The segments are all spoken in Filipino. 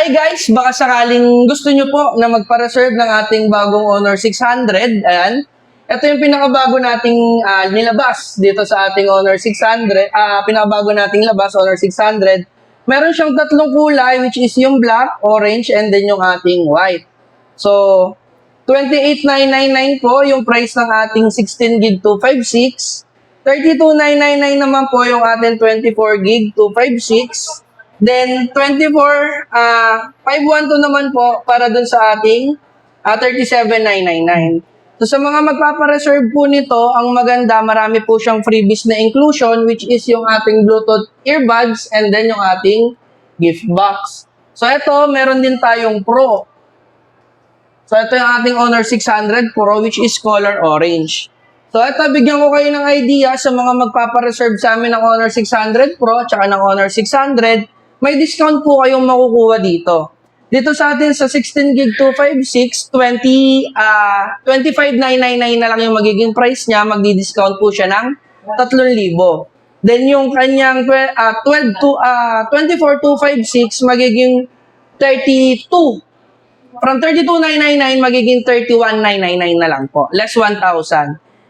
Hi guys, baka sakaling gusto nyo po na magpa-reserve ng ating bagong Honor 600. Ayan. Ito yung pinakabago nating nilabas dito sa ating Honor 600. Pinakabago nating labas, Honor 600. Meron siyang tatlong kulay which is yung black, orange, and then yung ating white. So, 28,999 po yung price ng ating 16 gig 256. 32,999 naman po yung ating 24 gig 256. Then, 512 naman po para dun sa ating 37,999. So, sa mga magpapareserve po nito, ang maganda, marami po siyang freebies na inclusion, which is yung ating Bluetooth earbuds and then yung ating gift box. So, ito, meron din tayong Pro. So, ito yung ating Honor 600 Pro, which is color orange. So, ito, bigyan ko kayo ng idea sa mga magpapareserve sa amin ng Honor 600 Pro at ng Honor 600. May discount po kayong makukuha dito. Dito sa atin sa 16 gig 256, 25,999 na lang yung magiging price niya. Magdi-discount po siya ng 3,000. Then yung kanyang 24,256 magiging 32. From 32,999 magiging 31,999 na lang po. Less 1,000.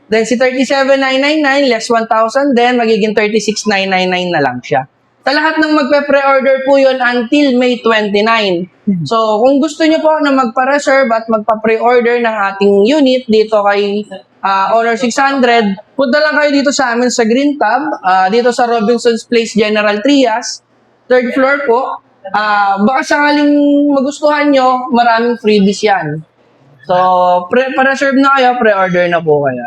Then si 37,999 less 1,000 then magiging 36,999 na lang siya. Sa lahat ng magpe-pre-order po yun until May 29. So, kung gusto nyo po na magpa-reserve at magpa-pre-order ng ating unit dito kay Honor 600, punta lang kayo dito sa amin sa Green Tab, dito sa Robinson's Place, General Trias, 3rd floor po. Baka sakaling magustuhan nyo, maraming freebies yan. So, pa-reserve na kayo, pre-order na po kayo.